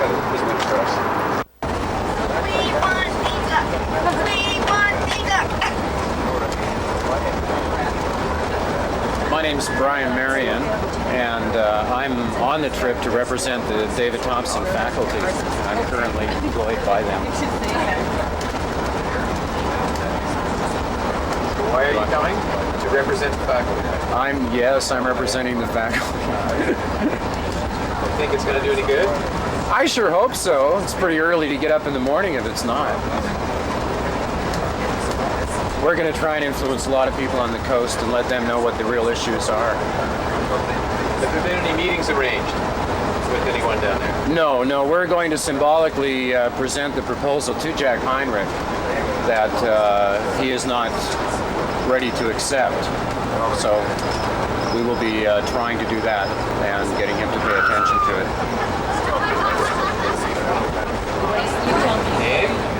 got this one for us. My name's Bryan Marrion, and I'm on the trip to represent the David Thompson faculty. I'm currently employed by them. Why are you coming? To represent the faculty. I'm representing the faculty. You think it's going to do any good? I sure hope so. It's pretty early to get up in the morning if it's not. We're going to try and influence a lot of people on the coast and let them know what the real issues are. Have there been any meetings arranged with anyone down there? No, we're going to symbolically present the proposal to Jack Heinrich that he is not ready to accept. So we will be trying to do that and getting him to pay attention to it.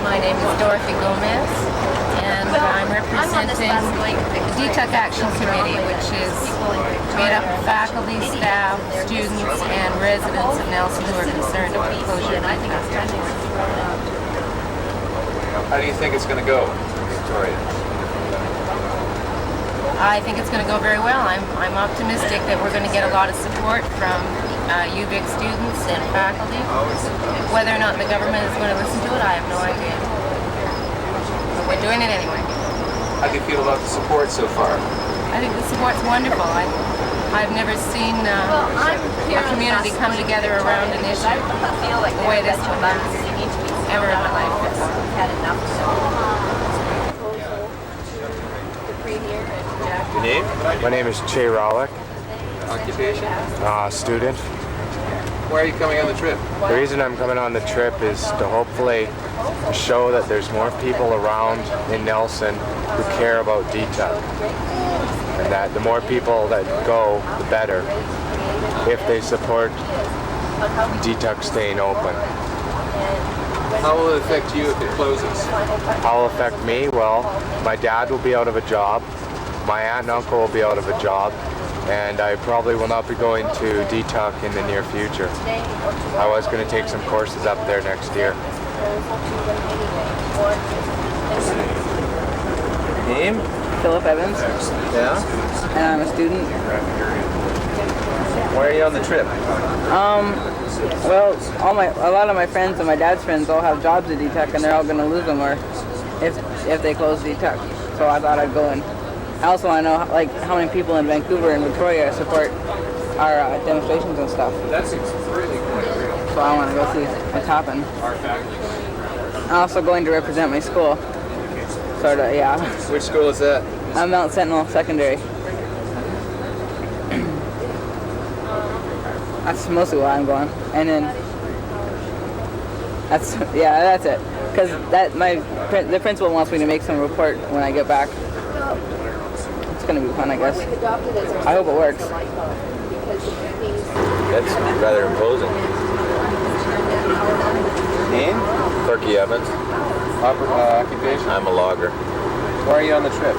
My name is Dorothy Gomez, and I'm representing the DTUC Action Committee, which is made up of faculty, staff, students, and residents of Nelson who are concerned about closure of DTUC. How do you think it's going to go, Victoria? I think it's going to go very well. I'm optimistic that we're going to get a lot of support from UVic students and faculty. Whether or not the government is going to listen to it, I have no idea. But we're doing it anyway. How do you feel about the support so far? I think the support's wonderful. I've never seen a community come together around an issue the way this one has ever in my life. Your name? My name is Chay Rollick, Occupation? student. Why are you coming on the trip? The reason I'm coming on the trip is to hopefully show that there's more people around in Nelson who care about DTUC. And that the more people that go, the better if they support DTUC staying open. How will it affect you if it closes? How will it affect me? Well, my dad will be out of a job. My aunt and uncle will be out of a job, and I probably will not be going to DTUC in the near future. I was going to take some courses up there next year. Name? Phillip Evans, Yeah? and I'm a student. Why are you on the trip? Well, a lot of my friends and my dad's friends all have jobs at DTUC, and they're all going to lose them, or if they close DTUC. So I thought I'd go in. I also want to know how many people in Vancouver and Victoria support our demonstrations and stuff. That's really quite real. So I want to go see what's happened. Our faculty. I'm also going to represent my school. Sort of, yeah. Which school is that? I'm Mount Sentinel Secondary. That's mostly where I'm going. And then that's it. Because the principal wants me to make some report when I get back. It's going to be fun, I guess. I hope it works. That's rather imposing. Name? Corky Evans. Occupation? I'm a logger. Why are you on the trip?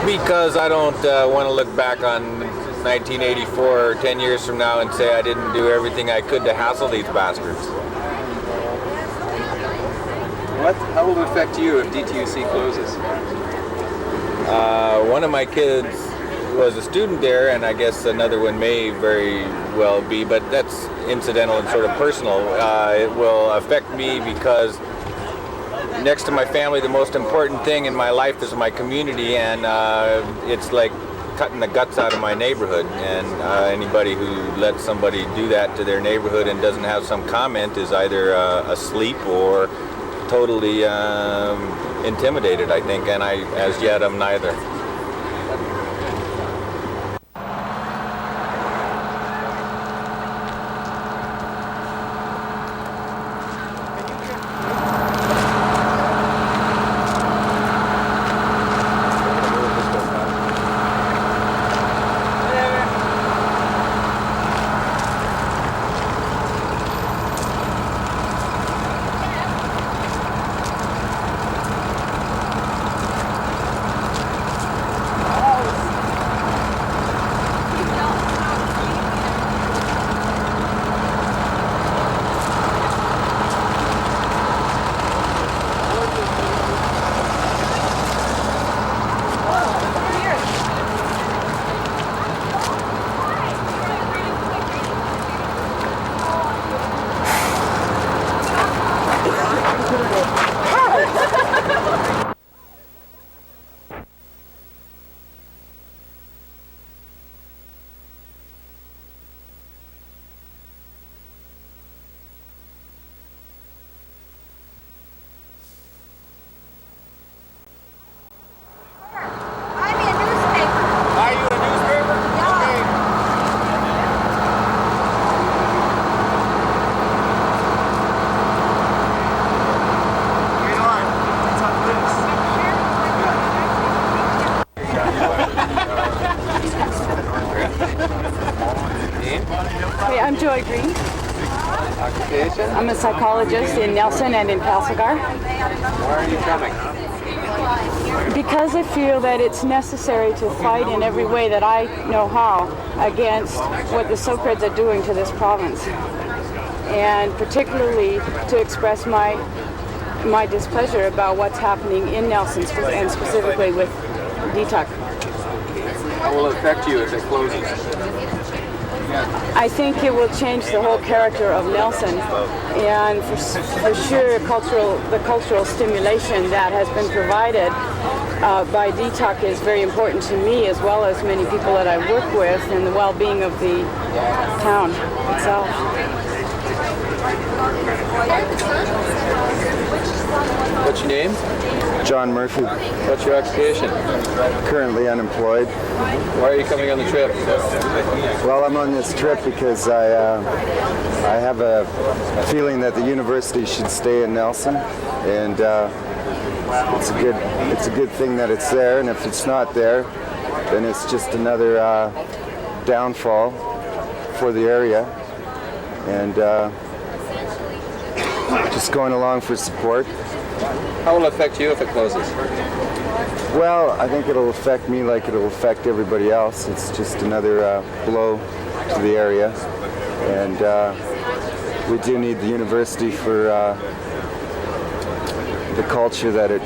Because I don't want to look back on 1984 or 10 years from now and say I didn't do everything I could to hassle these bastards. How will it affect you if DTUC closes? One of my kids was a student there, and I guess another one may very well be, but that's incidental and sort of personal. It will affect me because next to my family, the most important thing in my life is my community, and it's like cutting the guts out of my neighborhood. And anybody who lets somebody do that to their neighborhood and doesn't have some comment is either asleep or totally intimidated, I think, and I, as yet, am neither. Occupation? I'm a psychologist in Nelson and in Castlegar. Why are you coming? Because I feel that it's necessary to fight in every way that I know how against what the Socreds are doing to this province. And particularly to express my displeasure about what's happening in Nelson and specifically with DTUC. How will it affect you if it closes? I think it will change the whole character of Nelson, and for sure the cultural stimulation that has been provided by DTUC is very important to me, as well as many people that I work with, and the well-being of the town itself. What's your name? John Murphy, What's your occupation? currently unemployed. Why are you coming on the trip? Well, I'm on this trip because I have a feeling that the university should stay in Nelson, and it's a good thing that it's there. And if it's not there, then it's just another downfall for the area. And just going along for support. How will it affect you if it closes? Well, I think it'll affect me like it'll affect everybody else. It's just another blow to the area. And we do need the university for the culture that it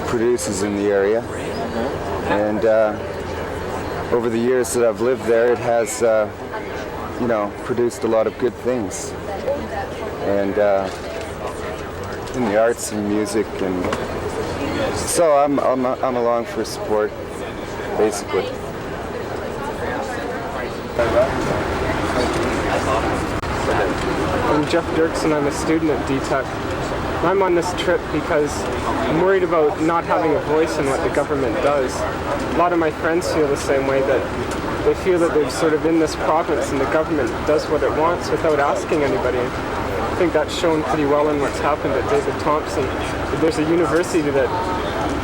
produces in the area. And over the years that I've lived there, it has, produced a lot of good things. And in the arts and music, and so I'm along for support, basically. I'm Geoff Doerksen. I'm a student at DTUC. I'm on this trip because I'm worried about not having a voice in what the government does. A lot of my friends feel the same way, that they feel that they're sort of in this province and the government does what it wants without asking anybody. I think that's shown pretty well in what's happened at David Thompson. There's a university that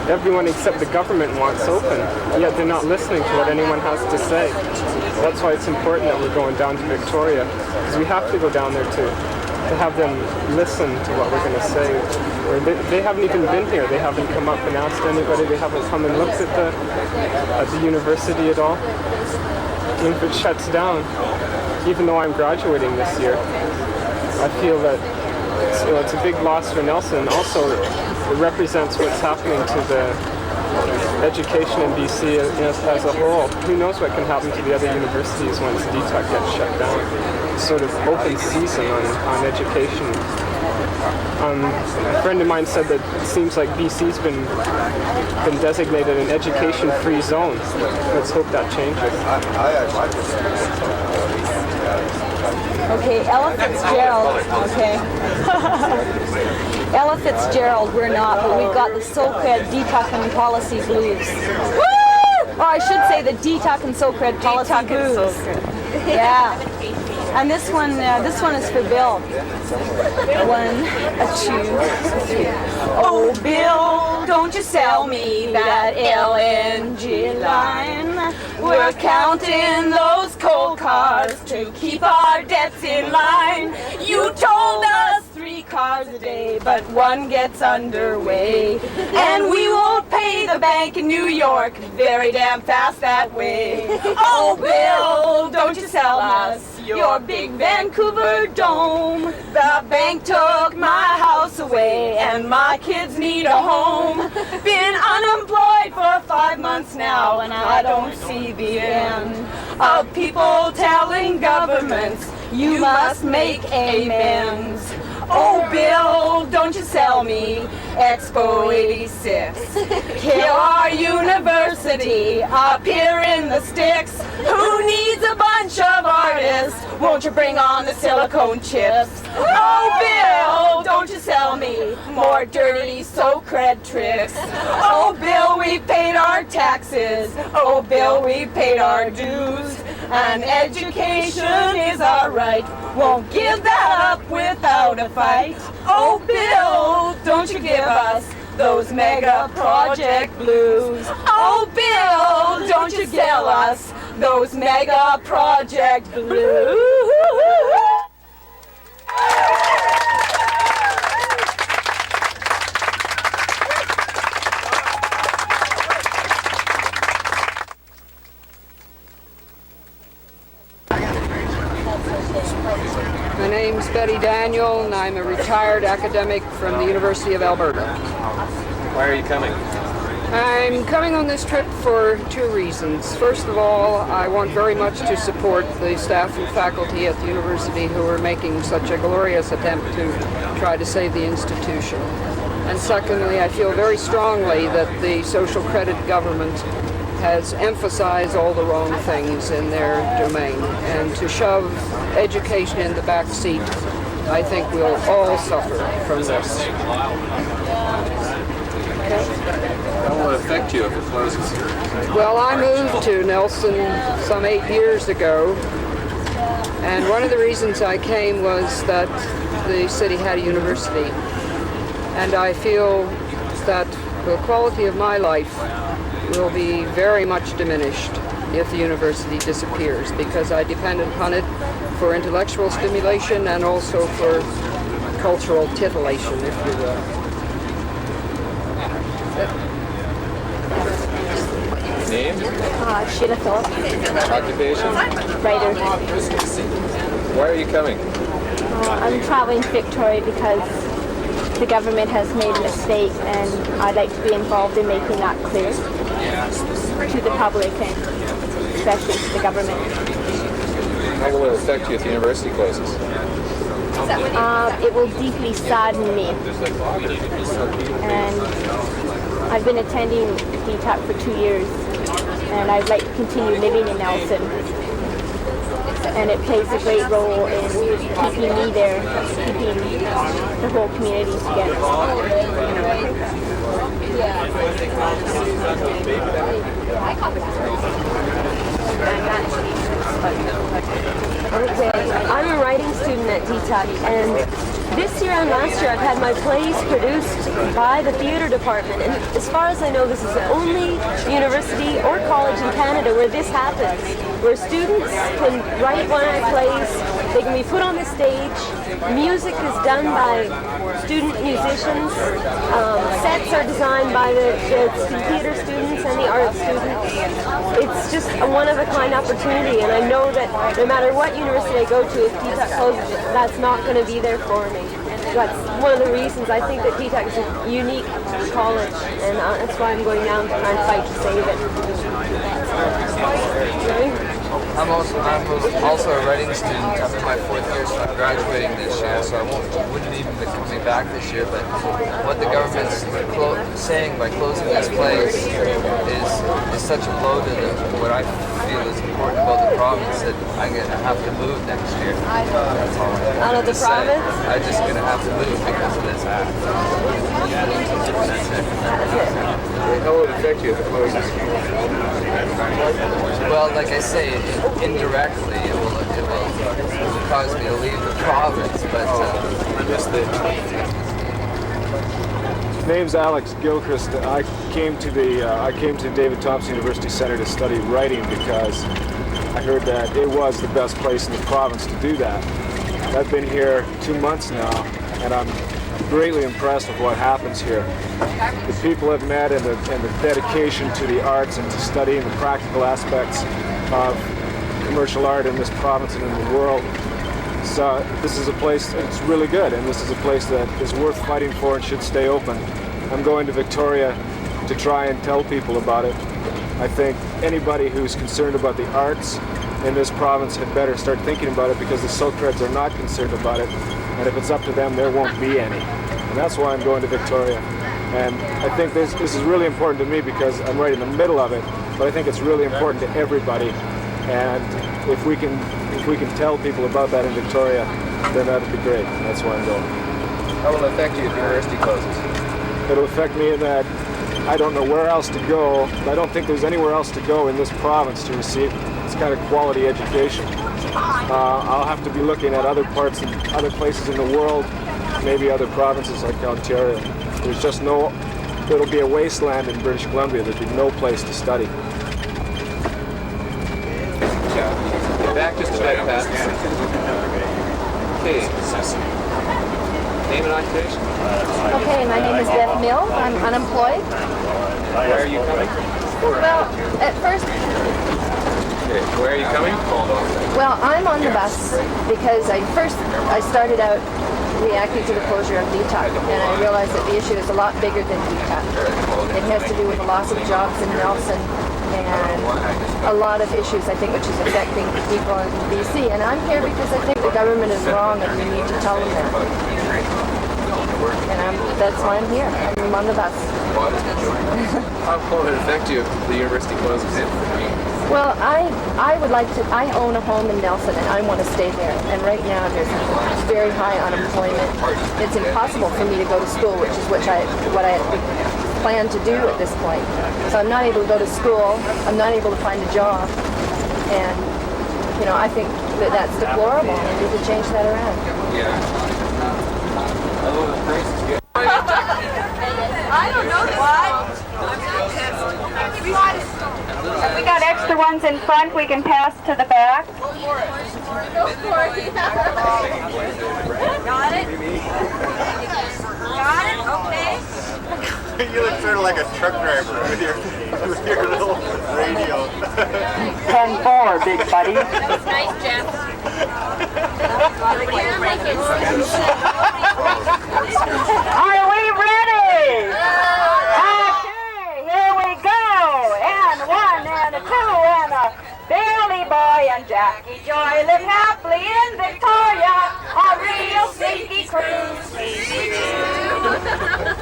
everyone except the government wants open, yet they're not listening to what anyone has to say. That's why it's important that we're going down to Victoria, because we have to go down there to have them listen to what we're going to say. Or they haven't even been here. They haven't come up and asked anybody. They haven't come and looked at the university at all. And if it shuts down, even though I'm graduating this year, I feel that it's a big loss for Nelson. Also, it represents what's happening to the education in BC as a whole. Who knows what can happen to the other universities once DTUC gets shut down. It's sort of open season on education. A friend of mine said that it seems like BC's been designated an education-free zone. Let's hope that changes. Okay, Ella Fitzgerald. Okay. Ella Fitzgerald, we're not, but we've got the SOCRED DTUC and policy blues. Woo! Or I should say the DTUC and SOCRED policy blues. Yeah. And this one is for Bill. 1, 2, 3. Oh, Bill, don't you sell me that LNG line. We're counting those coal cars to keep our debts in line. You told us 3 cars a day, but 1 gets underway. And we won't pay the bank in New York very damn fast that way. Oh, Bill, don't you sell us your big Vancouver dome. The bank took my house away and my kids need a home. Been unemployed for 5 months now and I don't see the end of people telling governments you must make amends. Oh, Bill, don't you sell me Expo 86. Kill our university up here in the sticks. Who needs a bunch of artists? Won't you bring on the silicone chips? Oh, Bill, don't you sell me more dirty SOCRED tricks. Oh, Bill, we paid our taxes. Oh, Bill, we paid our dues. And education is our right. Won't give that up without a fight. Oh, Bill, don't you give us those mega project blues. Oh, Bill, don't you sell us those mega project blues. Betty Daniel, and I'm a retired academic from the University of Alberta. Why are you coming? I'm coming on this trip for two reasons. First of all, I want very much to support the staff and faculty at the university who are making such a glorious attempt to try to save the institution. And secondly, I feel very strongly that the social credit government has emphasized all the wrong things in their domain. And to shove education in the back seat, I think we'll all suffer from this. How will it affect you if it closes? Well, I moved to Nelson some 8 years ago, and one of the reasons I came was that the city had a university, and I feel that the quality of my life will be very much diminished if the university disappears, because I depend upon it for intellectual stimulation and also for cultural titillation, if you will. Name? Shelia Phillips. Occupation? Writer. Why are you coming? I'm traveling to Victoria because the government has made a mistake, and I'd like to be involved in making that clear to the public and especially to the government. How will it affect you if the university closes? It will deeply sadden me. And I've been attending DTUC for 2 years, and I'd like to continue living in Nelson. And it plays a great role in keeping me there, keeping the whole community together. I'm a writing student at DTUC, and this year and last year I've had my plays produced by the theatre department, and as far as I know this is the only university or college in Canada where this happens, where students can write one-act plays, they can be put on the stage, music is done by student musicians, sets are designed by the theatre students and the art students. It's just a one-of-a-kind opportunity, and I know that no matter what university I go to, if DTUC closes, that's not going to be there for me. That's one of the reasons I think that DTUC is a unique college, and that's why I'm going down to try and fight to save it. I'm also a writing student. I'm in my 4th year, so I'm graduating this year, so I wouldn't even be coming back this year. But what the government's saying by closing this place is such a blow to what I feel is important about the province that I'm going to have to move next year. That's all. Out of the province? I'm just going to have to move because of this act. That's it. How will it affect you if it closes? Well, like I say, indirectly it will cause me to leave the province, but name's Alex Gilchrist. I came to David Thompson University Centre to study writing because I heard that it was the best place in the province to do that. I've been here 2 months now, and I'm greatly impressed with what happens here. The people I've met and the dedication to the arts and to studying the practical aspects of commercial art in this province and in the world. So this is a place that's really good, and this is a place that is worth fighting for and should stay open. I'm going to Victoria to try and tell people about it. I think anybody who's concerned about the arts in this province had better start thinking about it, because the Socreds are not concerned about it, and if it's up to them, there won't be any. And that's why I'm going to Victoria. And I think this is really important to me because I'm right in the middle of it, but I think it's really important to everybody. And if we can tell people about that in Victoria, then that'd be great. That's why I'm going. How will it affect you if the university closes? It'll affect me in that I don't know where else to go. I don't think there's anywhere else to go in this province to receive this kind of quality education. I'll have to be looking at other places in the world, maybe other provinces like Ontario. There's just it'll be a wasteland in British Columbia. There'd be no place to study. Back just a bit, Pat. Okay. Name and occupation? Okay, my name is Bev Mill. I'm unemployed. Why are you coming? Well, at first, Okay, where are you coming? Well, I'm on the bus because I started out reacting to the closure of DTUC, and I realized that the issue is a lot bigger than DTUC. It has to do with the loss of jobs in Nelson and a lot of issues, I think, which is affecting people in BC. And I'm here because I think the government is wrong and we need to tell them that. And that's why I'm here. I'm on the bus. How will it affect you if the university closes? Well, I would like to, I own a home in Nelson and I want to stay there. And right now there's very high unemployment. It's impossible for me to go to school, which is what I plan to do at this point. So I'm not able to go to school. I'm not able to find a job. And, you know, I think that that's deplorable. We need to change that around. Yeah. I don't know what. If we got extra ones in front, we can pass to the back. Go for it. Got it? Got it? Okay. You look sort of like a truck driver with your little radio. 10-4, big buddy. That's nice, Jeff. Are we ready? Okay, here we go. And 1 and a 2 and a Billy Boy and Jackie Joy live happily in Victoria. A real sneaky cruise.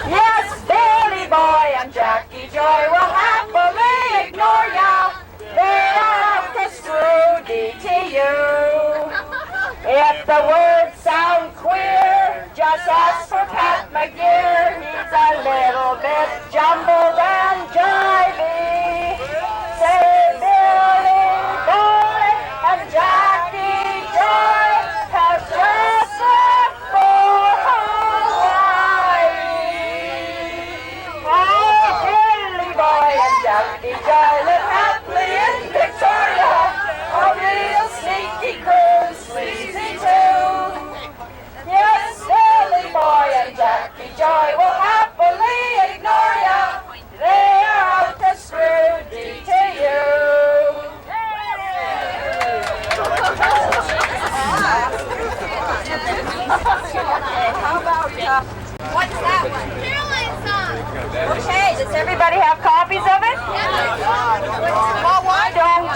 Yes, Billy Boy and Jackie Joy will happily ignore ya. They are out to screw DTU. If the words sound queer, just ask for Pat McGear. He's a little bit jumbled and jivey. Say Billy Boy and Jackie Joy have just left for Hawaii. Oh, Billy Boy and Jackie Joy live happily in Victoria. A real sneaky cruise, sleazy too. Yes, Billy Boy and Jackie Joy will happily ignore ya. They are out to screw DTU. How about what's that one? Caroline's song. Okay, does everybody have copies of it? Well, I don't.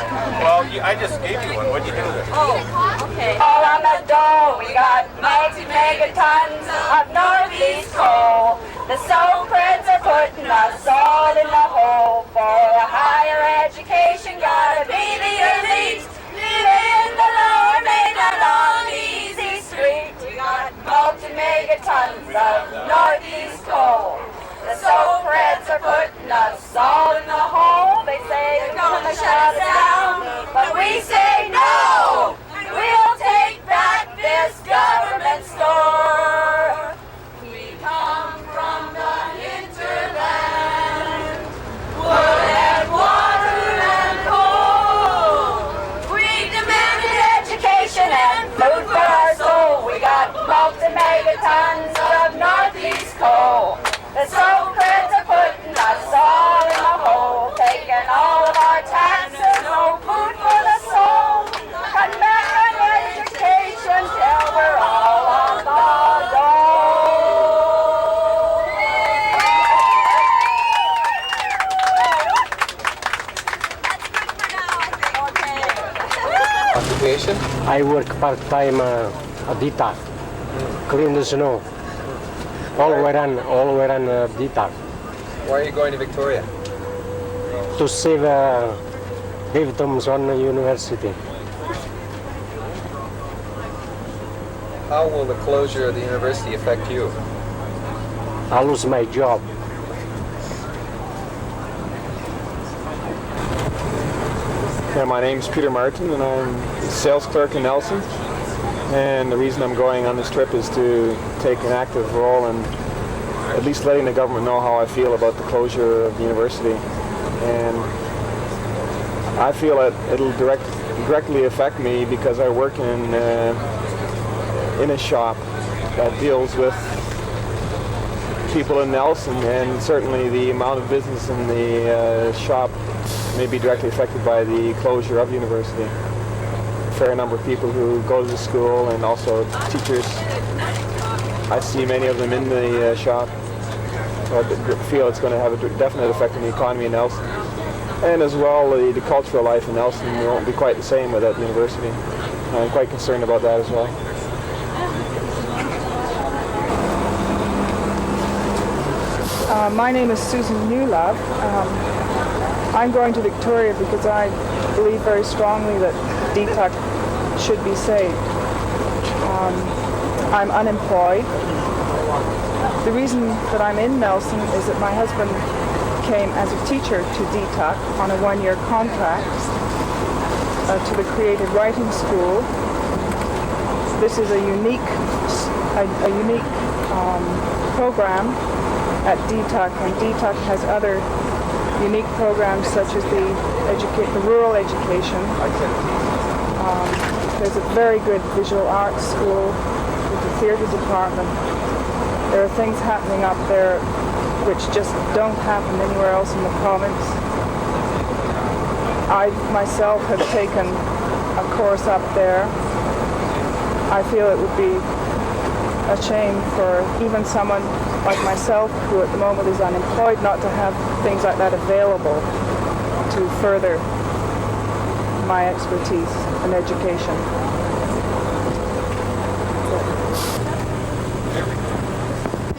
Well, I just gave you one. What'd you do with it? Oh, okay. All on the dough, we got megatons of Northeast coal. The Socreds are putting us all in the hole. For a higher education, gotta be the elite. Living in the lower mainland on Easy Street. We got multi-megatons of Northeast coal. The Socreds are putting us all in the hole. They say they're gonna shut us down, but we say no. We'll take back this government store. We come from the hinterland, wood and water and coal. We demanded education and food for our soul. We got multi-megatons of Northeast coal. The Socreds are putting us all in a hole, taking all of our taxes, no food for the soul. Cutting back on education till we're all on the Occupation? I work part-time at DTUC, clean the snow. All the way on DTUC. Why are you going to Victoria? To save David Thompson University. How will the closure of the university affect you? I lose my job. Yeah, my name's Peter Martin and I'm a sales clerk in Nelson. And the reason I'm going on this trip is to take an active role in at least letting the government know how I feel about the closure of the university. And I feel that it'll directly affect me because I work in a shop that deals with people in Nelson, and certainly the amount of business in the shop may be directly affected by the closure of the university. A fair number of people who go to the school and also teachers. I see many of them in the shop. So I feel it's going to have a definite effect on the economy in Nelson. And as well, the cultural life in Nelson won't be quite the same without the university. I'm quite concerned about that as well. My name is Susan Newlove. I'm going to Victoria because I believe very strongly that DTUC should be saved. I'm unemployed. The reason that I'm in Nelson is that my husband came as a teacher to DTUC on a one-year contract to the Creative Writing School. This is a unique program at DTUC, and DTUC has other unique programs such as the rural education. There's a very good visual arts school with the theater department. There are things happening up there which just don't happen anywhere else in the province. I myself have taken a course up there. I feel it would be a shame for even someone like myself, who at the moment is unemployed, not to have things like that available to further my expertise in education.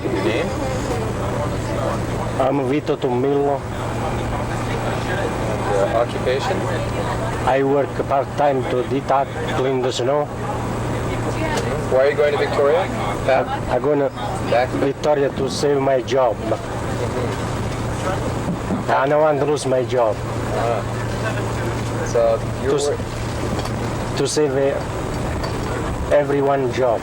Your name? I'm Vito Tummillo. Your occupation? I work part-time to DTUC, clean the snow. Why are you going to Victoria? I'm going to Victoria to save my job. I don't want to lose my job. So you're to save everyone's job.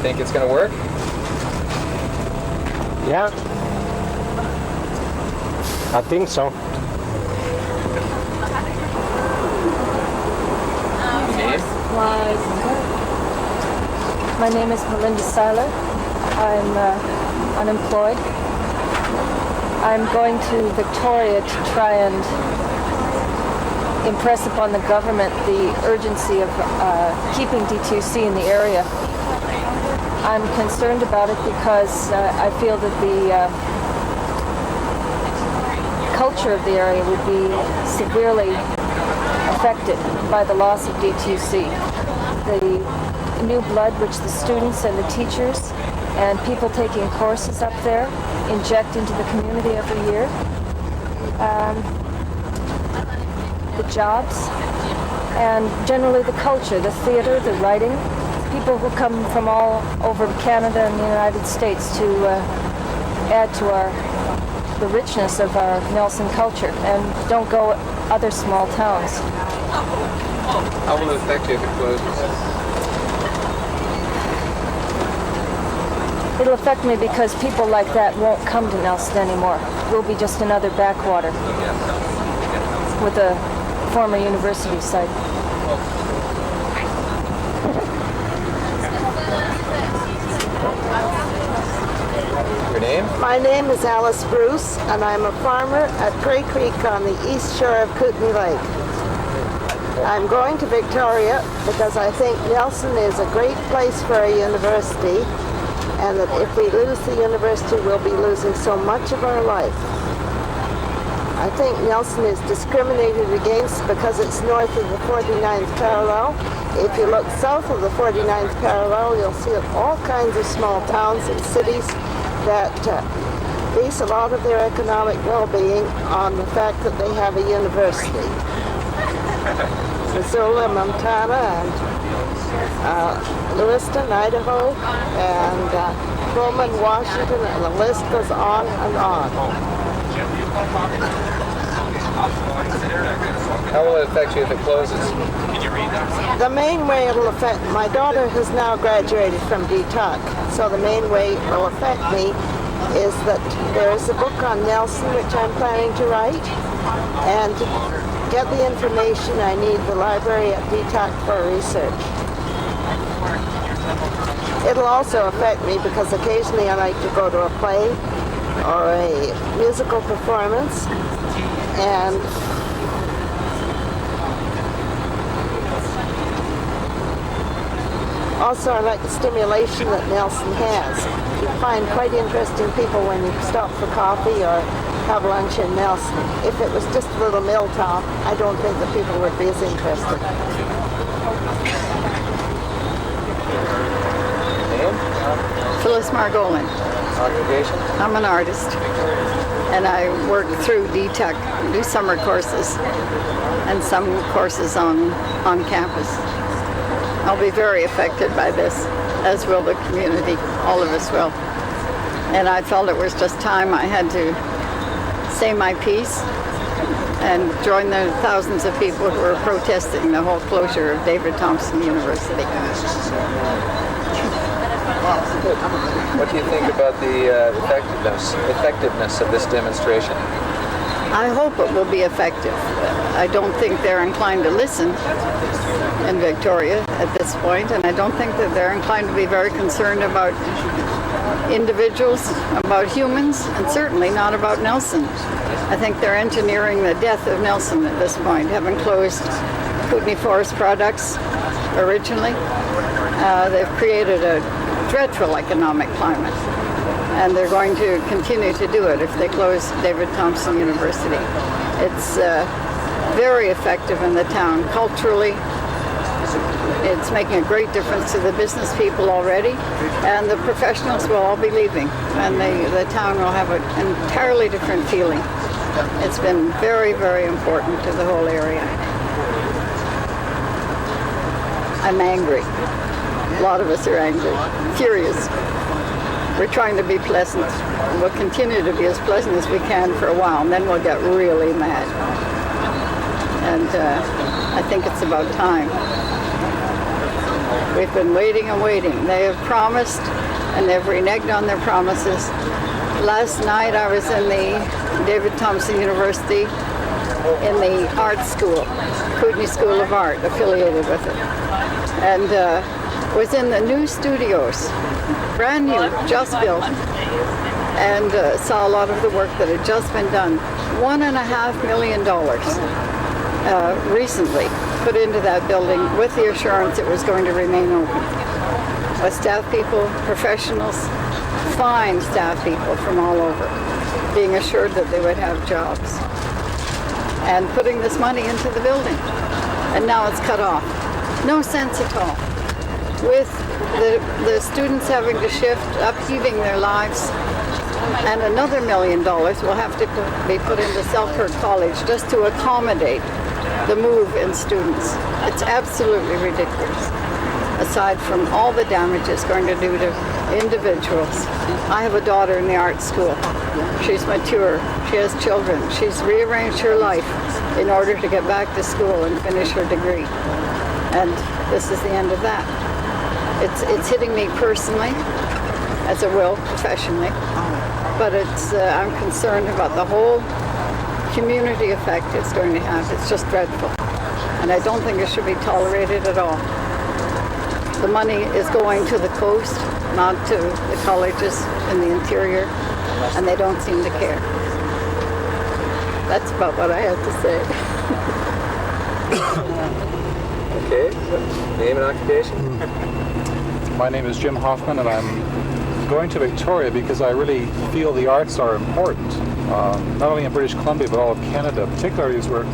Think it's going to work? Yeah, I think so. My name is Melinda Siler. I'm unemployed. I'm going to Victoria to try and impress upon the government the urgency of keeping DTUC in the area. I'm concerned about it because I feel that the culture of the area would be severely affected by the loss of DTUC. The new blood which the students and the teachers and people taking courses up there inject into the community every year. The jobs and generally the culture, the theater, the writing. People who come from all over Canada and the United States to add to the richness of our Nelson culture and don't go other small towns. How will it affect you if it closes? It'll affect me because people like that won't come to Nelson anymore. We'll be just another backwater with a former university site. Your name? My name is Alice Bruce, and I'm a farmer at Grey Creek on the east shore of Kootenay Lake. I'm going to Victoria because I think Nelson is a great place for a university, and that if we lose the university, we'll be losing so much of our life. I think Nelson is discriminated against because it's north of the 49th parallel. If you look south of the 49th parallel, you'll see all kinds of small towns and cities that base a lot of their economic well-being on the fact that they have a university. Missoula, Montana, and Lewiston, Idaho, and Pullman, Washington, and the list goes on and on. How will it affect you if it closes? The main way it will affect, my daughter has now graduated from DTUC, so the main way it will affect me is that there is a book on Nelson which I'm planning to write, and to get the information I need the library at DTUC for research. It'll also affect me because occasionally I like to go to a play, or a musical performance. And also, I like the stimulation that Nelson has. You find quite interesting people when you stop for coffee or have lunch in Nelson. If it was just a little mill town, I don't think the people would be as interested. Phyllis Margolin. Occupation? I'm an artist, and I work through DTUC, do summer courses, and some courses on campus. I'll be very affected by this, as will the community. All of us will. And I felt it was just time I had to say my piece and join the thousands of people who are protesting the whole closure of David Thompson University. What do you think about the effectiveness of this demonstration? I hope it will be effective. I don't think they're inclined to listen in Victoria at this point, and I don't think that they're inclined to be very concerned about individuals, about humans, and certainly not about Nelson. I think they're engineering the death of Nelson at this point, having closed Kootenay Forest Products originally. They've created a dreadful economic climate, and they're going to continue to do it if they close David Thompson University. It's very effective in the town culturally. It's making a great difference to the business people already, and the professionals will all be leaving, and the town will have an entirely different feeling. It's been very, very important to the whole area. I'm angry. A lot of us are angry, furious. We're trying to be pleasant. We'll continue to be as pleasant as we can for a while, and then we'll get really mad. And I think it's about time. We've been waiting and waiting. They have promised, and they've reneged on their promises. Last night I was in the David Thompson University in the art school, Kootenay School of Art, affiliated with it. And was in the new studios, brand new, just built, and saw a lot of the work that had just been done. $1.5 million recently put into that building with the assurance it was going to remain open. With staff people, professionals, fine staff people from all over, being assured that they would have jobs. And putting this money into the building. And now it's cut off. No sense at all. With the students having to shift, upheaving their lives, and another $1 million will have to be put into Selkirk College just to accommodate the move in students. It's absolutely ridiculous, aside from all the damage it's going to do to individuals. I have a daughter in the art school. She's mature. She has children. She's rearranged her life in order to get back to school and finish her degree. And this is the end of that. It's hitting me personally, as it will professionally, but I'm concerned about the whole community effect it's going to have. It's just dreadful, and I don't think it should be tolerated at all. The money is going to the coast, not to the colleges in the interior, and they don't seem to care. That's about what I have to say. Okay, name and occupation? My name is Jim Hoffman, and I'm going to Victoria because I really feel the arts are important, not only in British Columbia but all of Canada, particularly as we're,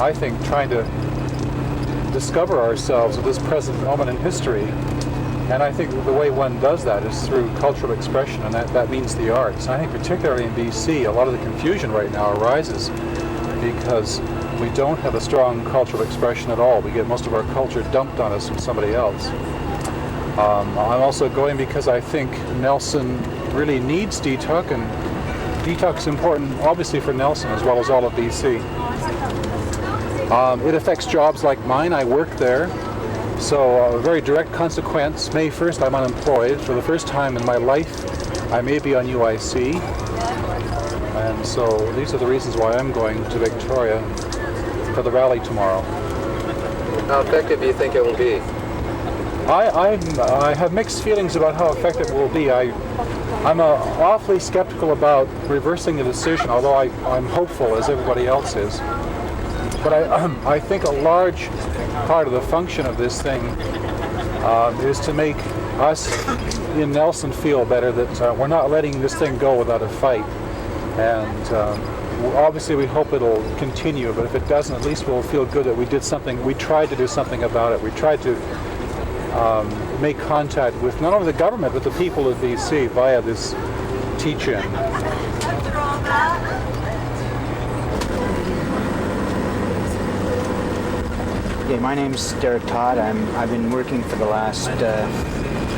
I think, trying to discover ourselves at this present moment in history. And I think the way one does that is through cultural expression, and that means the arts. I think particularly in BC, a lot of the confusion right now arises because we don't have a strong cultural expression at all. We get most of our culture dumped on us from somebody else. I'm also going because I think Nelson really needs DTUC, and DTUC is important obviously for Nelson as well as all of BC. It affects jobs like mine. I work there. So a very direct consequence, May 1st I'm unemployed. For the first time in my life I may be on UIC. And so these are the reasons why I'm going to Victoria for the rally tomorrow. How effective do you think it will be? I have mixed feelings about how effective it will be. I'm awfully skeptical about reversing the decision, although I'm hopeful, as everybody else is. But I think a large part of the function of this thing is to make us in Nelson feel better that we're not letting this thing go without a fight. And obviously we hope it'll continue, but if it doesn't, at least we'll feel good that we did something. We tried to do something about it. We tried to make contact with not only the government, but the people of BC via this teach-in. Yeah, my name's Derek Todd. I've been working for the last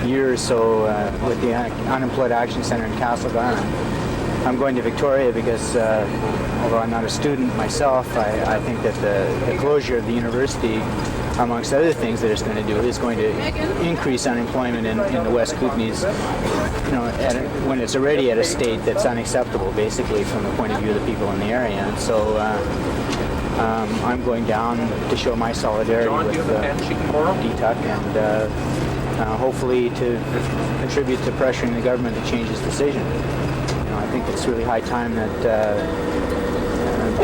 year or so with the Unemployed Action Centre in Castlegar. I'm going to Victoria because, although I'm not a student myself, I think that the closure of the university, amongst other things that it's going to do, is going to increase unemployment in the West Kootenays, when it's already at a state that's unacceptable, basically, from the point of view of the people in the area. And so I'm going down to show my solidarity with DTUC and hopefully to contribute to pressuring the government to change its decision. I think it's really high time that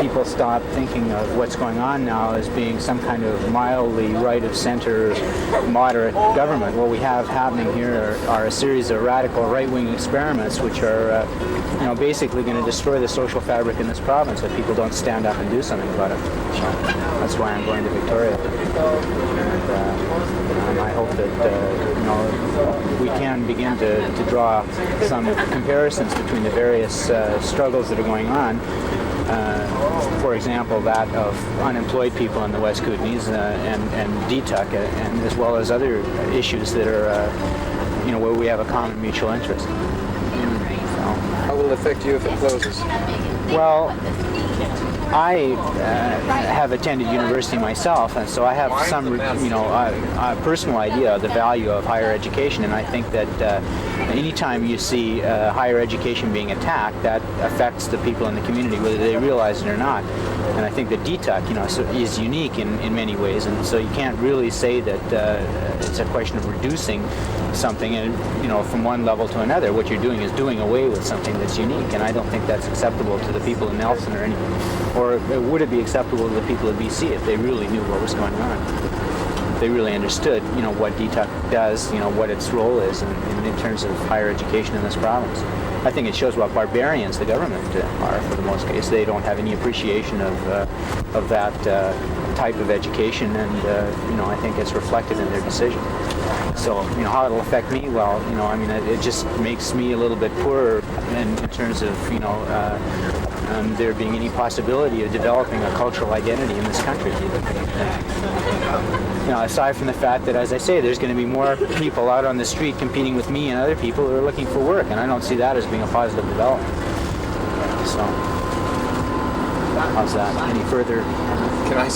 people stop thinking of what's going on now as being some kind of mildly right-of-center moderate government. What we have happening here are a series of radical right-wing experiments which are basically going to destroy the social fabric in this province if people don't stand up and do something about it. So that's why I'm going to Victoria. And I hope that we can begin to draw some comparisons between the various struggles that are going on. For example, that of unemployed people in the West Kootenays and DTUC, and as well as other issues that are, where we have a common mutual interest. How will it affect you if it closes? Well, I have attended university myself, and so I have some, a personal idea of the value of higher education, and I think that anytime you see higher education being attacked, that affects the people in the community, whether they realize it or not. And I think that DTUC, is unique in many ways, and so you can't really say that it's a question of reducing something, from one level to another. What you're doing is doing away with something that's unique, and I don't think that's acceptable to the people in Nelson or would it be acceptable to the people of BC if they really knew what was going on? If they really understood, what DTUC does, what its role is in terms of higher education in this province. I think it shows what barbarians the government are for the most case. They don't have any appreciation of that type of education, and I think it's reflected in their decision. So, how it'll affect me, well, it just makes me a little bit poorer in terms of, there being any possibility of developing a cultural identity in this country. Aside from the fact that, as I say, there's going to be more people out on the street competing with me and other people who are looking for work, and I don't see that as being a positive development. So, how's that? Any further? Can I?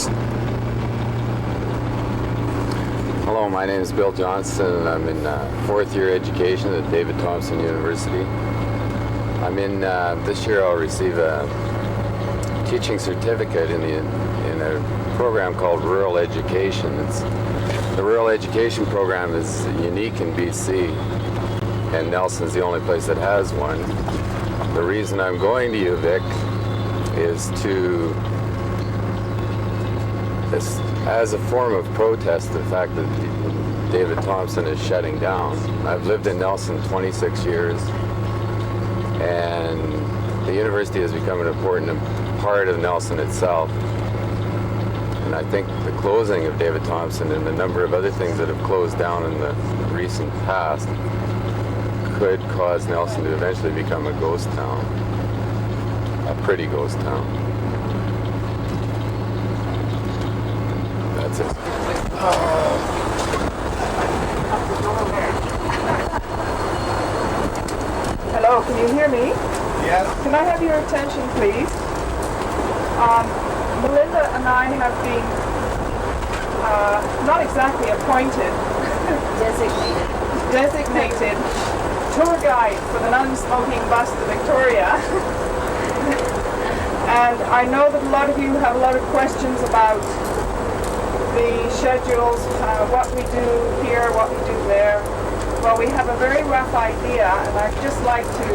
Hello, my name is Bill Johnstone, and I'm in fourth year education at David Thompson University. I'm in, this year I'll receive a teaching certificate in a program called Rural Education. The Rural Education program is unique in BC, and Nelson's the only place that has one. The reason I'm going to UVic is as a form of protest, the fact that David Thompson is shutting down. I've lived in Nelson 26 years, and the university has become an important part of Nelson itself. And I think the closing of David Thompson and the number of other things that have closed down in the recent past could cause Nelson to eventually become a ghost town, a pretty ghost town. That's it. Hello, can you hear me? Yes. Can I have your attention, please? Melinda and I have been not exactly appointed, designated tour guide for the non-smoking bus to Victoria. And I know that a lot of you have a lot of questions about the schedules, what we do here, what we do there. Well, we have a very rough idea, and I'd just like to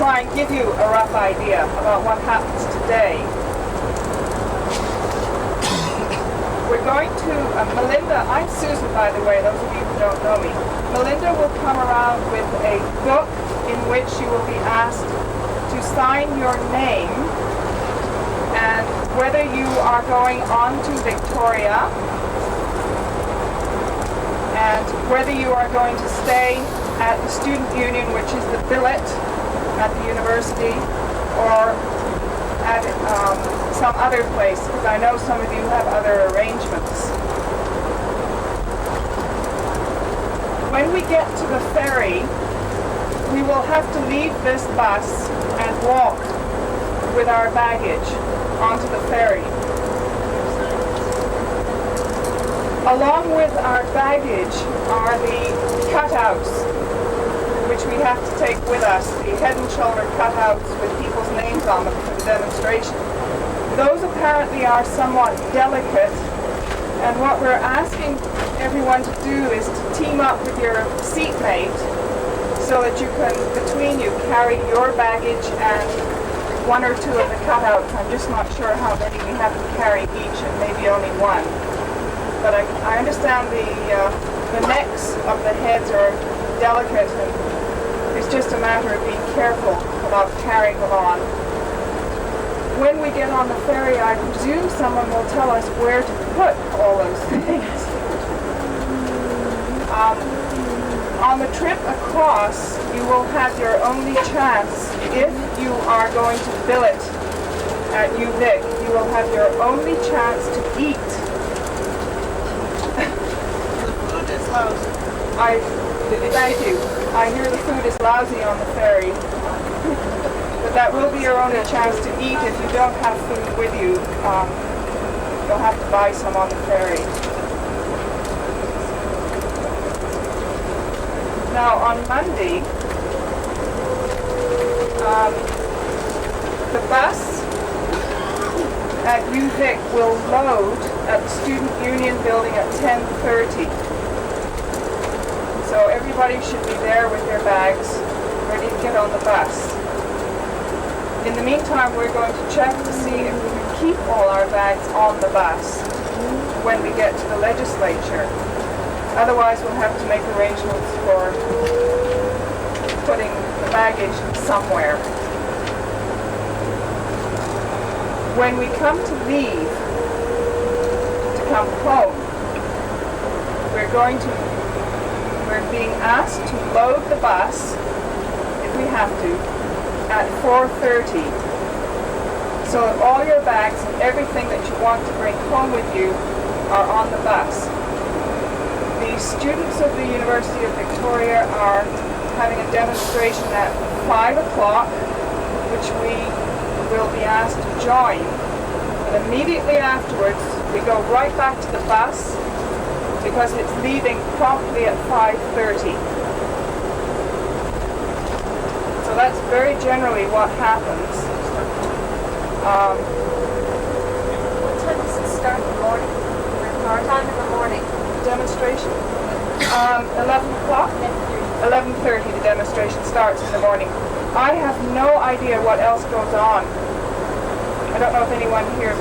try and give you a rough idea about what happens today. We're going to, Melinda, I'm Susan, by the way, those of you who don't know me. Melinda will come around with a book in which you will be asked to sign your name and whether you are going on to Victoria and whether you are going to stay at the student union, which is the billet at the university, or at some other place, because I know some of you have other arrangements. When we get to the ferry, we will have to leave this bus and walk with our baggage onto the ferry. Along with our baggage are the cutouts, which we have to take with us, the head and shoulder cutouts with people's names on them for the demonstration. Those apparently are somewhat delicate, and what we're asking everyone to do is to team up with your seatmate so that you can, between you, carry your baggage and one or two of the cutouts. I'm just not sure how many we have to carry each, and maybe only one. But I understand the necks of the heads are delicate, and it's just a matter of being careful about carrying them on. When we get on the ferry, I presume someone will tell us where to put all those things. On the trip across, you will have your only chance, if you are going to billet at UVic, you will have your only chance to eat. The food is lousy. Thank you. I hear the food is lousy on the ferry. But that will be your only chance to eat. If you don't have food with you, you'll have to buy some on the ferry. Now on Monday, the bus at UVic will load at the Student Union building at 10:30. So everybody should be there with their bags, ready to get on the bus. In the meantime, we're going to check to see if we can keep all our bags on the bus when we get to the legislature. Otherwise, we'll have to make arrangements for putting the baggage somewhere. When we come to leave, to come home, we're being asked to load the bus, if we have to, at 4:30. So that all your bags and everything that you want to bring home with you are on the bus. The students of the University of Victoria are having a demonstration at 5 o'clock, which we will be asked to join. And immediately afterwards, we go right back to the bus because it's leaving promptly at 5:30. So that's very generally what happens. What time does it start in the morning? Our time in the morning. Demonstration? 11 o'clock? 11:30 the demonstration starts in the morning. I have no idea what else goes on. I don't know if anyone here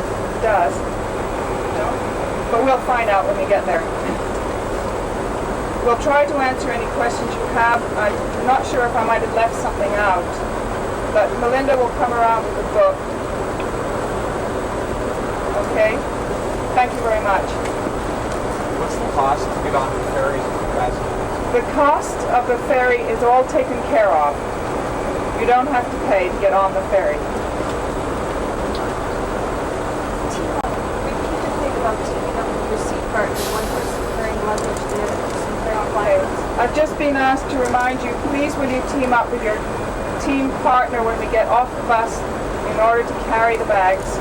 does. No? But we'll find out when we get there. We'll try to answer any questions you have. I'm not sure if I might have left something out. But Melinda will come around with the book. Okay? Thank you very much. What's the cost to get on the ferry? The cost of the ferry is all taken care of. You don't have to pay to get on the ferry. Okay. I've just been asked to remind you, please will you team up with your team partner when we get off the bus in order to carry the bags,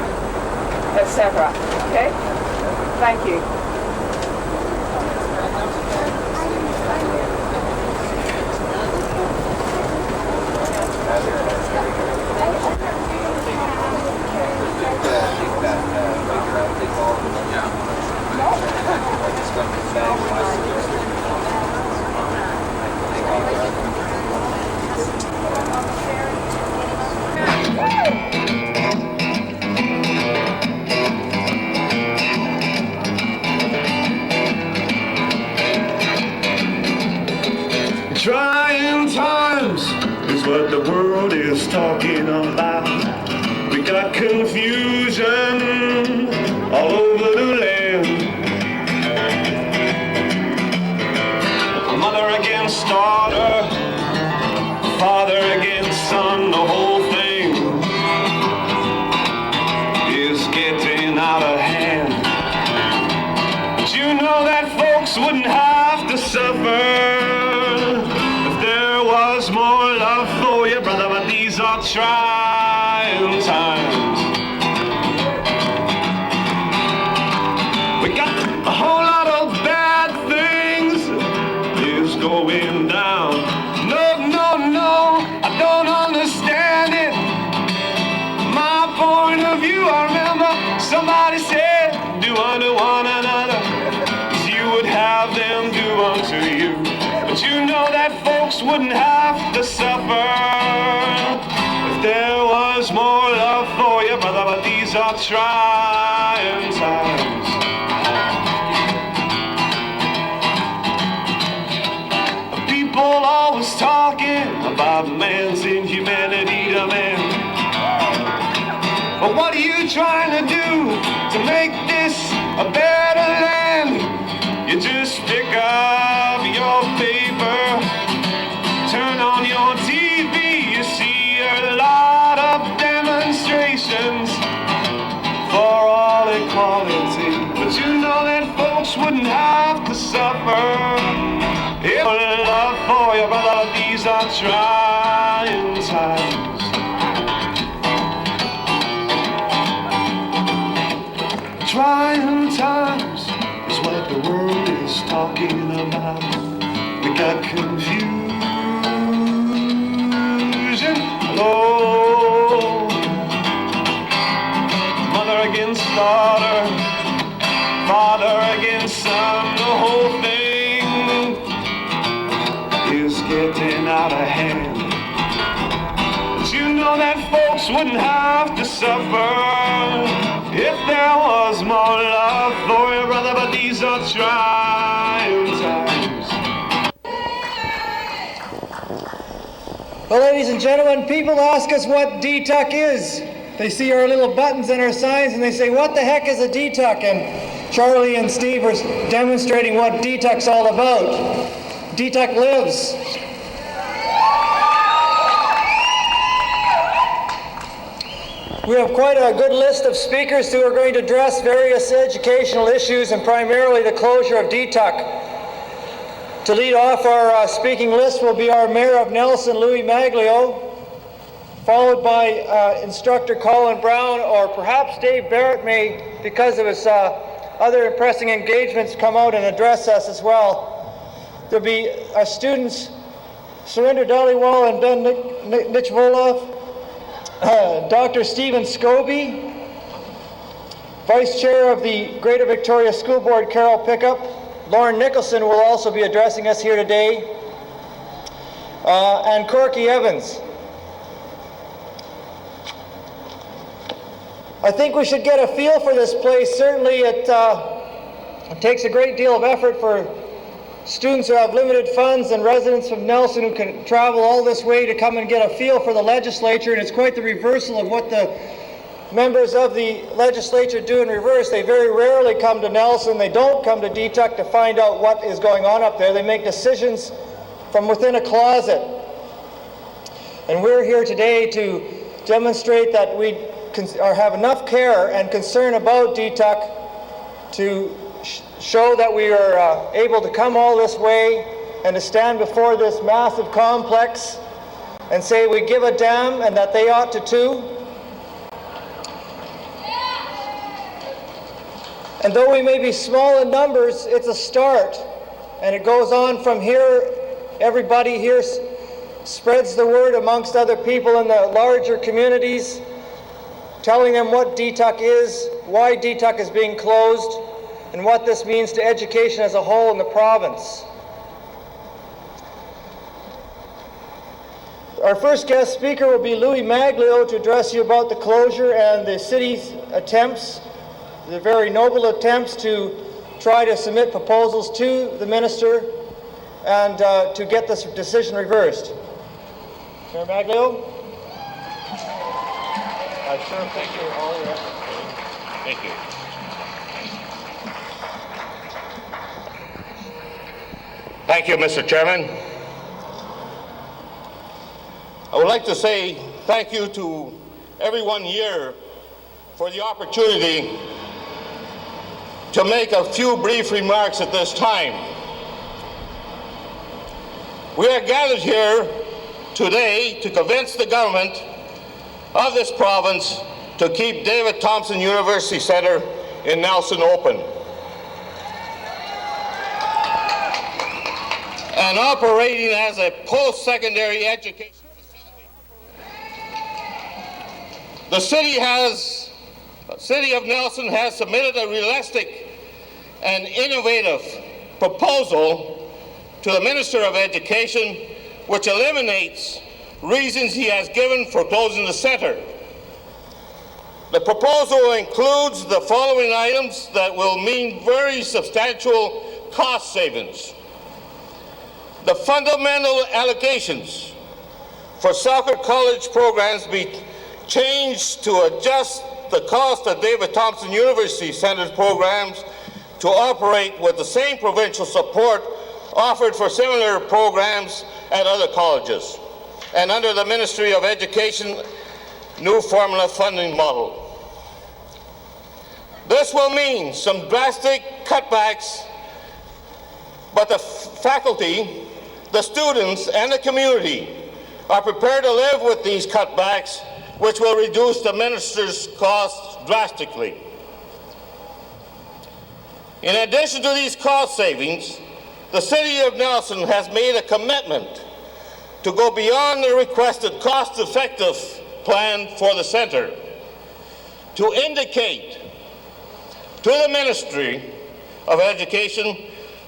etc. Okay? Thank you. Take that, figure out, take all what the world is talking about. We got confusion all over the land. Mother against daughter, father against son, the whole thing is getting out of hand. But you know that folks wouldn't have to suffer if there was more love for you, brother, but these are trying times. We got a whole lot of bad things is going down. No, I don't understand it. My point of view, I remember somebody said, do unto one another as you would have them do unto you. But you know that folks wouldn't have to suffer if there was more love for you, brother, but these are trying times. People always talking about man's inhumanity to man. But what are you trying to do to make this a better land? You just pick up your paper, turn on your TV, you see a lot of demonstrations for all equality. But you know that folks wouldn't have to suffer if love for you, brother, these are trying times. Trying times is what the world is talking about. We got confusion, oh, mother against daughter, father against son, the whole thing is getting out of hand. But you know that folks wouldn't have to suffer if there was more love for you, brother, but these are trying times. Well, ladies and gentlemen, people ask us what DTUC is. They see our little buttons and our signs and they say, what the heck is a DTUC? And Charlie and Steve are demonstrating what DTUC's all about. DTUC lives. We have quite a good list of speakers who are going to address various educational issues and primarily the closure of DTUC. To lead off our speaking list will be our Mayor of Nelson, Louis Maglio, followed by Instructor Colin Brown, or perhaps Dave Barrett may, because of his other pressing engagements, come out and address us as well. There'll be our students, Surinder Dhaliwal and Ben Nichvolov, Dr. Stephen Scobie, Vice Chair of the Greater Victoria School Board, Carol Pickup. Lauren Nicholson will also be addressing us here today, and Corky Evans. I think we should get a feel for this place. Certainly it takes a great deal of effort for students who have limited funds and residents from Nelson who can travel all this way to come and get a feel for the legislature, and it's quite the reversal of what the members of the legislature do in reverse. They very rarely come to Nelson. They don't come to DTUC to find out what is going on up there. They make decisions from within a closet. And we're here today to demonstrate that we have enough care and concern about DTUC to show that we are able to come all this way and to stand before this massive complex and say we give a damn and that they ought to too. And though we may be small in numbers, it's a start. And it goes on from here. Everybody here spreads the word amongst other people in the larger communities, telling them what DTUC is, why DTUC is being closed, and what this means to education as a whole in the province. Our first guest speaker will be Louis Maglio to address you about the closure and the city's attempts, the very noble attempts to try to submit proposals to the minister and to get this decision reversed. Mayor Maglio? I sure appreciate all your efforts. Thank you. Thank you, Mr. Chairman. I would like to say thank you to everyone here for the opportunity to make a few brief remarks at this time. We are gathered here today to convince the government of this province to keep David Thompson University Centre in Nelson open and operating as a post-secondary education facility. The City of Nelson has submitted a realistic and innovative proposal to the Minister of Education, which eliminates reasons he has given for closing the centre. The proposal includes the following items that will mean very substantial cost savings. The fundamental allocations for soccer college programs be changed to adjust the cost of David Thompson University Centre's programs to operate with the same provincial support offered for similar programs at other colleges, and under the Ministry of Education new formula funding model. This will mean some drastic cutbacks, but the faculty, the students, and the community are prepared to live with these cutbacks, which will reduce the minister's costs drastically. In addition to these cost savings, the City of Nelson has made a commitment to go beyond the requested cost-effective plan for the centre, to indicate to the Ministry of Education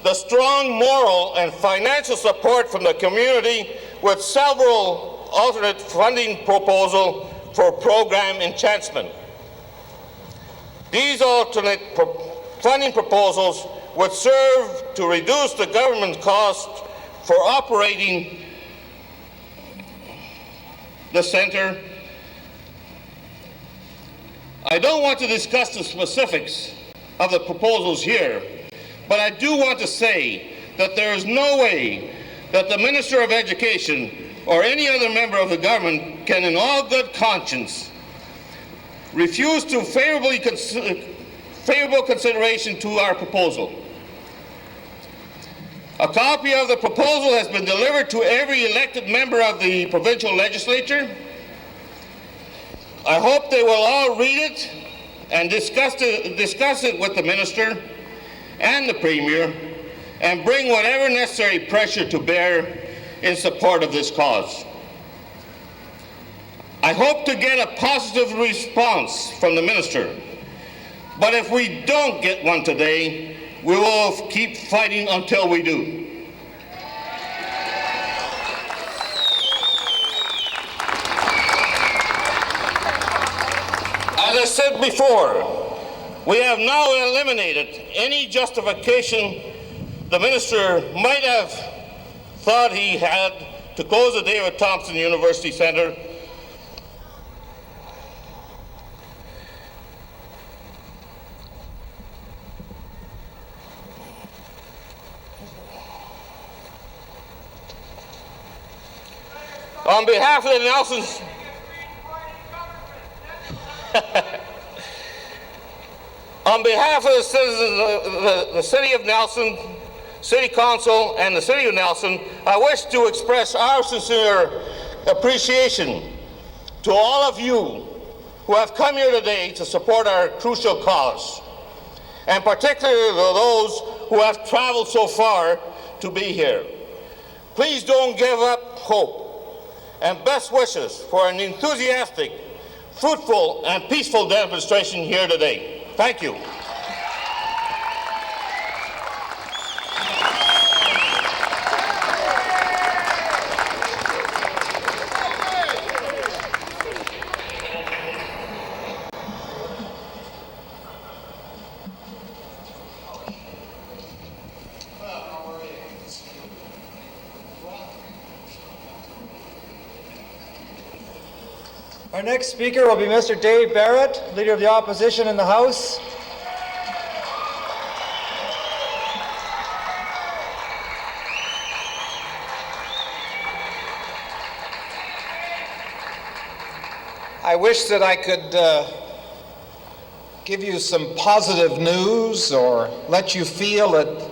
the strong moral and financial support from the community with several alternate funding proposals for program enhancement. These alternate funding proposals would serve to reduce the government cost for operating the centre. I don't want to discuss the specifics of the proposals here, but I do want to say that there is no way that the Minister of Education or any other member of the government can in all good conscience refuse to favorable consideration to our proposal. A copy of the proposal has been delivered to every elected member of the provincial legislature. I hope they will all read it and discuss it with the minister and the premier and bring whatever necessary pressure to bear in support of this cause. I hope to get a positive response from the minister, but if we don't get one today, we will keep fighting until we do. As I said before, we have now eliminated any justification the minister might have thought he had to close the David Thompson University Centre. On behalf of the Nelsons, on behalf of the citizens of the City of Nelson, City Council, and the City of Nelson, I wish to express our sincere appreciation to all of you who have come here today to support our crucial cause, and particularly those who have traveled so far to be here. Please don't give up hope, and best wishes for an enthusiastic, fruitful, and peaceful demonstration here today. Thank you. Our next speaker will be Mr. Dave Barrett, Leader of the Opposition in the House. I wish that I could give you some positive news or let you feel that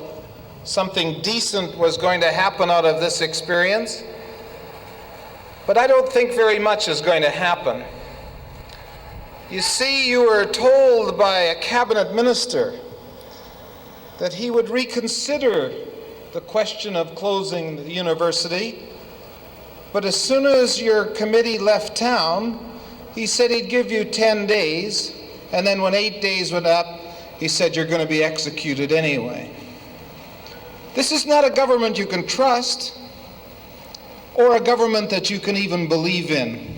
something decent was going to happen out of this experience, but I don't think very much is going to happen. You see, you were told by a cabinet minister that he would reconsider the question of closing the university, but as soon as your committee left town, he said he'd give you 10 days, and then when 8 days went up, he said you're going to be executed anyway. This is not a government you can trust, or a government that you can even believe in.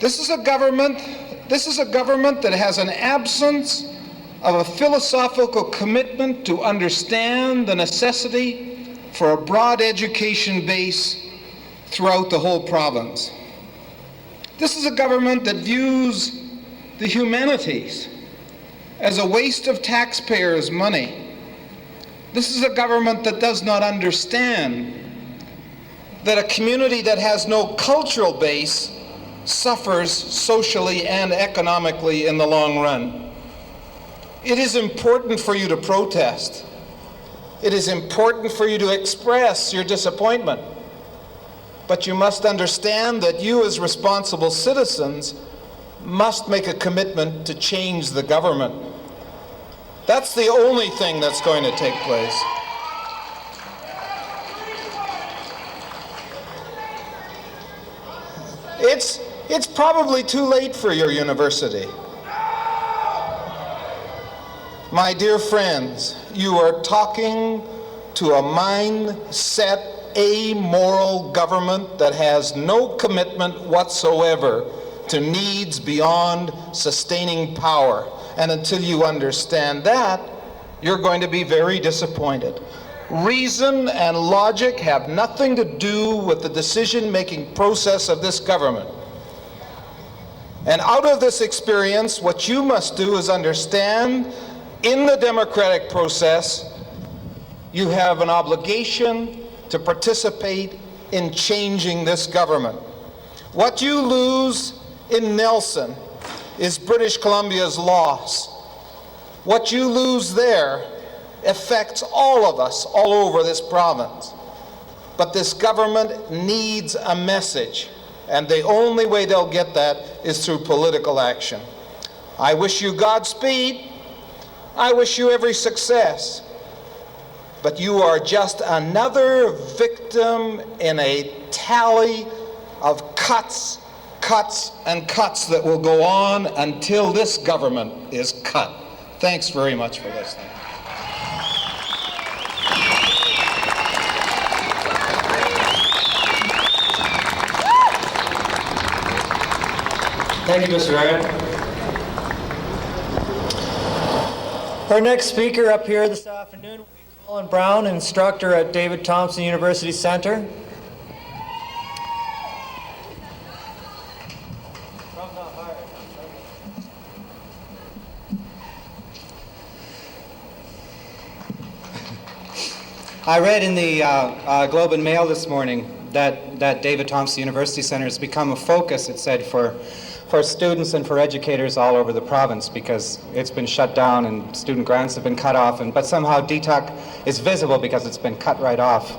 This is a government that has an absence of a philosophical commitment to understand the necessity for a broad education base throughout the whole province. This is a government that views the humanities as a waste of taxpayers' money. This is a government that does not understand that a community that has no cultural base suffers socially and economically in the long run. It is important for you to protest. It is important for you to express your disappointment. But you must understand that you as responsible citizens must make a commitment to change the government. That's the only thing that's going to take place. It's probably too late for your university. My dear friends, you are talking to a mindset amoral government that has no commitment whatsoever to needs beyond sustaining power. And until you understand that, you're going to be very disappointed. Reason and logic have nothing to do with the decision-making process of this government. And out of this experience, what you must do is understand, in the democratic process, you have an obligation to participate in changing this government. What you lose in Nelson is British Columbia's loss. What you lose there affects all of us all over this province. But this government needs a message, and the only way they'll get that is through political action. I wish you Godspeed. I wish you every success. But you are just another victim in a tally of cuts, and cuts that will go on until this government is cut. Thanks very much for listening. Thank you, Mr. Marrion. Our next speaker up here this afternoon will be Colin Brown, instructor at David Thompson University Centre. I read in the Globe and Mail this morning that David Thompson University Centre has become a focus, it said, for students and for educators all over the province, because it's been shut down and student grants have been cut off, but somehow DTUC is visible because it's been cut right off.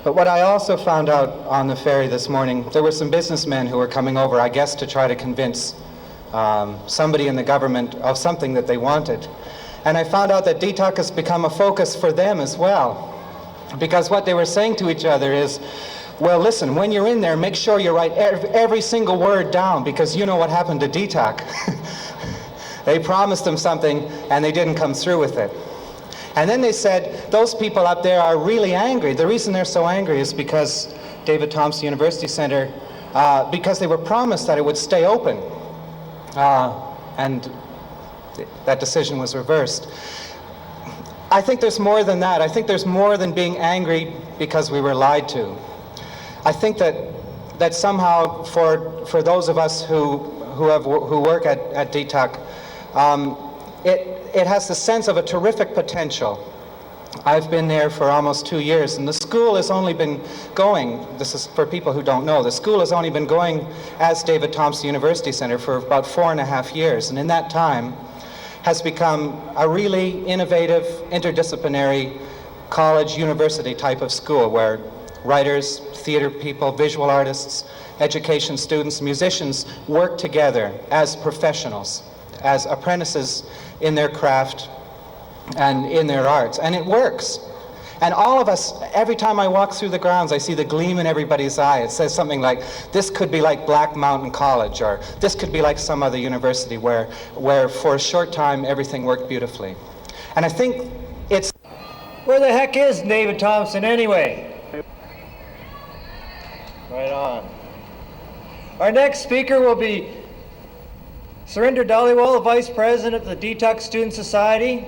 But what I also found out on the ferry this morning, there were some businessmen who were coming over, I guess, to try to convince somebody in the government of something that they wanted. And I found out that DTUC has become a focus for them as well, because what they were saying to each other is, well, listen, when you're in there, make sure you write every single word down, because you know what happened to DTUC. They promised them something and they didn't come through with it. And then they said, those people up there are really angry. The reason they're so angry is because David Thompson University Centre, because they were promised that it would stay open. And that decision was reversed. I think there's more than that. I think there's more than being angry because we were lied to. I think that that somehow for those of us who work at DTUC, it has the sense of a terrific potential. I've been there for almost 2 years, and the school has only been going, this is for people who don't know, the school has only been going as David Thompson University Centre for about 4.5 years, and in that time has become a really innovative, interdisciplinary college, university type of school where writers, theater people, visual artists, education students, musicians work together as professionals, as apprentices in their craft and in their arts, and it works. And all of us, every time I walk through the grounds, I see the gleam in everybody's eye. It says something like, this could be like Black Mountain College, or this could be like some other university where for a short time everything worked beautifully. And I think it's... Where the heck is David Thompson anyway? Right on. Our next speaker will be Surinder Dhaliwal, Vice President of the DTUC Student Society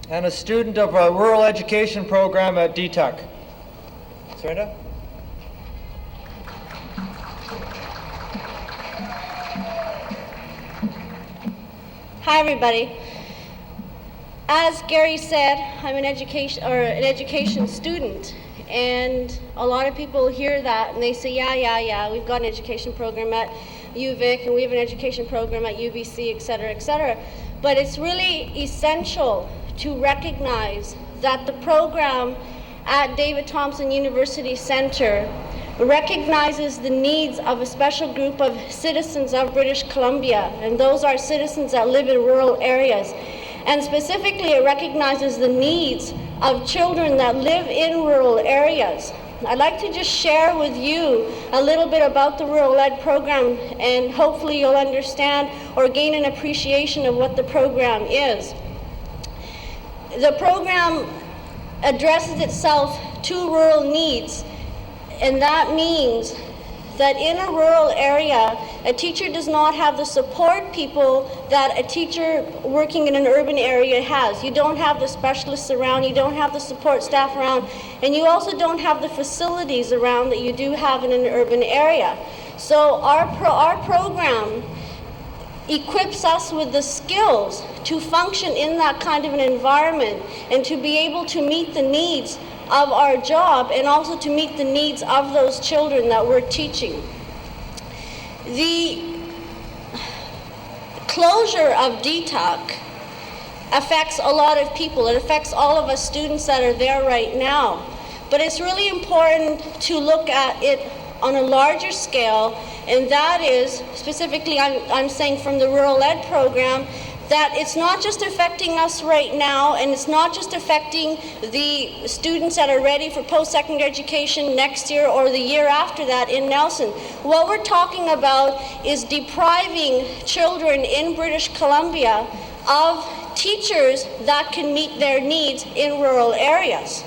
and a student of a rural education program at DTUC. Surinder? Hi everybody. As Gary said, I'm an education student, and a lot of people hear that and they say, yeah, we've got an education program at UVic and we have an education program at UBC, etc., etc. But it's really essential to recognize that the program at David Thompson University Centre recognizes the needs of a special group of citizens of British Columbia, and those are citizens that live in rural areas. And specifically, it recognizes the needs of children that live in rural areas. I'd like to just share with you a little bit about the Rural Ed program, and hopefully you'll understand or gain an appreciation of what the program is. The program addresses itself to rural needs, and that means that in a rural area, a teacher does not have the support people that a teacher working in an urban area has. You don't have the specialists around, you don't have the support staff around, and you also don't have the facilities around that you do have in an urban area. So our program equips us with the skills to function in that kind of an environment and to be able to meet the needs of our job and also to meet the needs of those children that we're teaching. The closure of DTUC affects a lot of people. It affects all of us students that are there right now. But it's really important to look at it on a larger scale, and that is, specifically I'm saying from the Rural Ed program, that it's not just affecting us right now, and it's not just affecting the students that are ready for post-secondary education next year or the year after that in Nelson. What we're talking about is depriving children in British Columbia of teachers that can meet their needs in rural areas.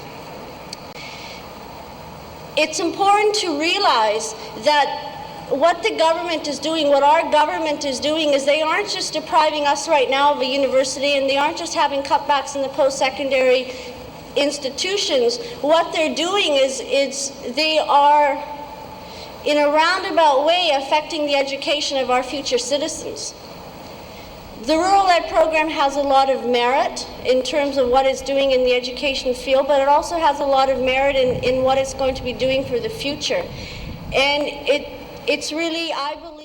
It's important to realize that what the government is doing, what our government is doing, is they aren't just depriving us right now of a university, and they aren't just having cutbacks in the post-secondary institutions. What they're doing is they are, in a roundabout way, affecting the education of our future citizens. The Rural Ed program has a lot of merit in terms of what it's doing in the education field, but it also has a lot of merit in what it's going to be doing for the future. And it's really, I believe,